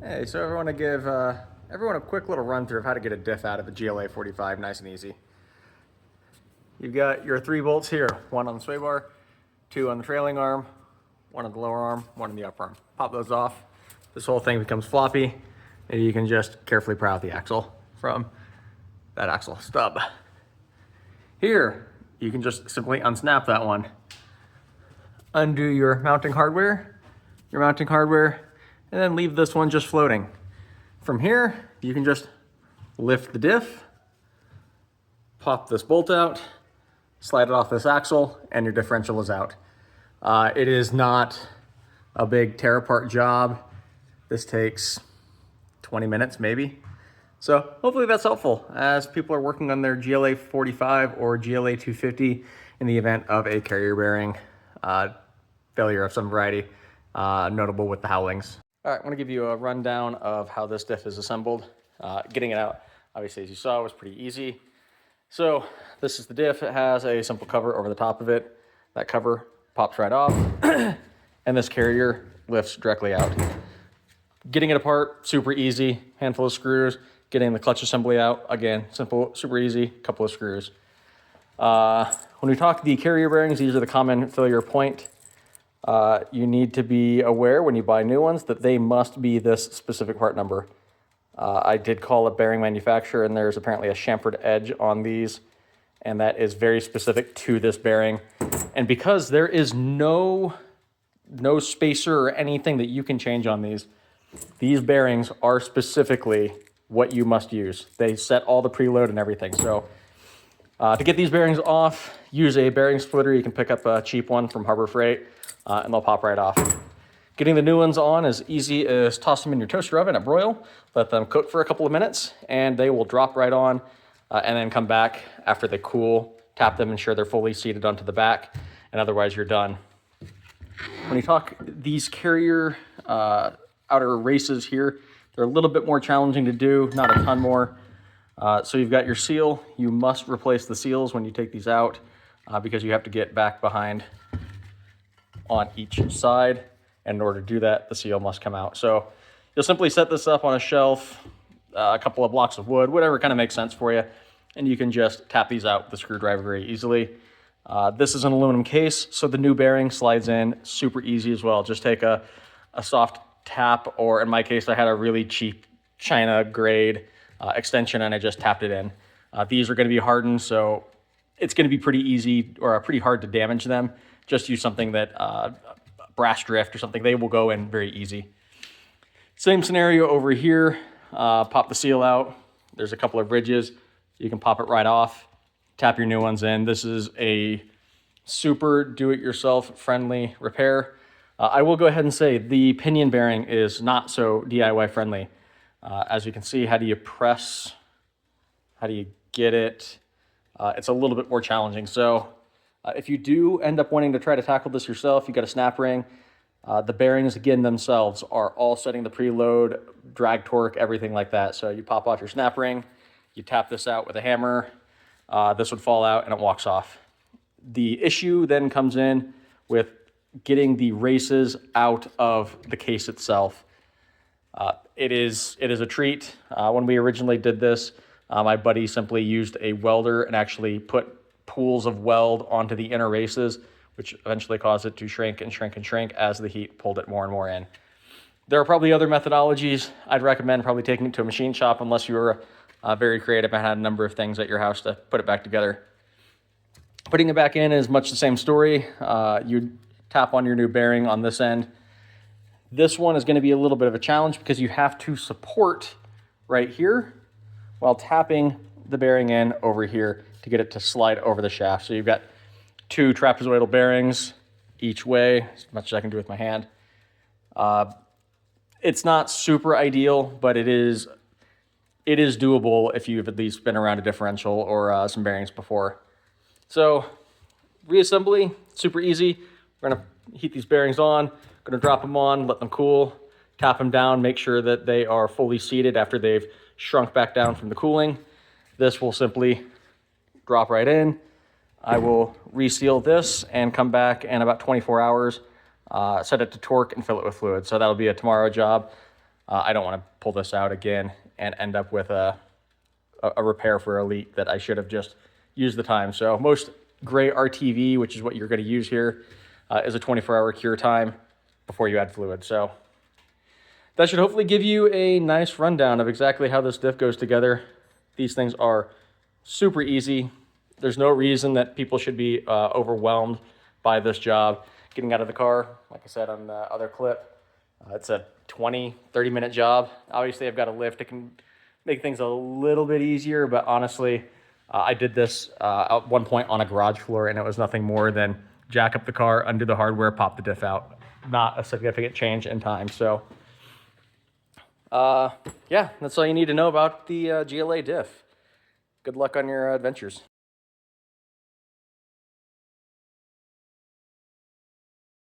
Hey, so I want to give everyone a quick little run through of how to get a diff out of the GLA45 nice and easy. You've got your 3 bolts here, one on the sway bar, 2 on the trailing arm, one on the lower arm, one on the upper arm. Pop those off. This whole thing becomes floppy, and you can just carefully pry out the axle from that axle stub. Here, you can just simply unsnap that one. Undo your mounting hardware, and then leave this one just floating. From here, you can just lift the diff, pop this bolt out, slide it off this axle, and your differential is out. It is not a big tear apart job. This takes 20 minutes maybe. So hopefully that's helpful as people are working on their GLA45 or GLA250 in the event of a carrier bearing failure of some variety, notable with the howlings. All right, I'm gonna give you a rundown of how this diff is assembled. Getting it out, obviously, as you saw, was pretty easy. So this is the diff. It has a simple cover over the top of it. That cover pops right off, and this carrier lifts directly out. Getting it apart, super easy. Handful of screws. Getting the clutch assembly out, again, simple, super easy, couple of screws. When we talk the carrier bearings, these are the common failure point. You need to be aware when you buy new ones that they must be this specific part number. I did call a bearing manufacturer, and there's apparently a chamfered edge on these, and that is very specific to this bearing. And because there is no spacer or anything that you can change on these bearings are specifically what you must use. They set all the preload and everything. So to get these bearings off, use a bearing splitter. You can pick up a cheap one from Harbor Freight, and they'll pop right off. Getting the new ones on is easy as toss them in your toaster oven at broil, let them cook for a couple of minutes, and they will drop right on, and then come back after they cool, tap them, ensure they're fully seated onto the back, and otherwise you're done. When you talk these carrier outer races here, they're a little bit more challenging to do, not a ton more. So you've got your seal. You must replace the seals when you take these out because you have to get back behind on each side. And in order to do that, the seal must come out. So you'll simply set this up on a shelf, a couple of blocks of wood, whatever kind of makes sense for you. And you can just tap these out with a screwdriver very easily. This is an aluminum case, so the new bearing slides in super easy as well. Just take a soft tap, or in my case, I had a really cheap China grade extension and I just tapped it in. These are going to be hardened, so it's going to be pretty easy or pretty hard to damage them. Just use something that brass drift or something, they will go in very easy. Same scenario over here. Pop the seal out. There's a couple of ridges. You can pop it right off. Tap your new ones in. This is a super do-it-yourself friendly repair. I will go ahead and say the pinion bearing is not so DIY friendly. As you can see, how do you press? How do you get it? It's a little bit more challenging. So if you do end up wanting to try to tackle this yourself, you got a snap ring. The bearings, again, themselves are all setting the preload, drag torque, everything like that. So you pop off your snap ring, you tap this out with a hammer, this would fall out and it walks off. The issue then comes in with getting the races out of the case itself. It is a treat. When we originally did this, my buddy simply used a welder and actually put pools of weld onto the inner races, which eventually caused it to shrink and shrink and shrink as the heat pulled it more and more in. There are probably other methodologies. I'd recommend probably taking it to a machine shop unless you were very creative and had a number of things at your house to put it back together. Putting it back in is much the same story. You tap on your new bearing on this end. This one is going to be a little bit of a challenge because you have to support right here while tapping the bearing in over here to get it to slide over the shaft. So you've got 2 trapezoidal bearings each way, as much as I can do with my hand. It's not super ideal, but it is doable if you've at least been around a differential or some bearings before. So reassembly, super easy. We're gonna heat these bearings on, gonna drop them on, let them cool, tap them down, make sure that they are fully seated after they've shrunk back down from the cooling. This will simply drop right in. I will reseal this and come back in about 24 hours, set it to torque and fill it with fluid. So that'll be a tomorrow job. I don't want to pull this out again and end up with a repair for a leak that I should have just used the time. So most gray RTV, which is what you're going to use here, is a 24-hour cure time before you add fluid. So that should hopefully give you a nice rundown of exactly how this diff goes together. These things are super easy. There's no reason that people should be overwhelmed by this job. Getting out of the car, like I said on the other clip, it's a 20-30 minute job. Obviously I've got a lift. It can make things a little bit easier, but honestly, I did this at one point on a garage floor, and it was nothing more than jack up the car, undo the hardware, pop the diff out. Not a significant change in time. So yeah, that's all you need to know about the GLA diff. Good luck on your adventures.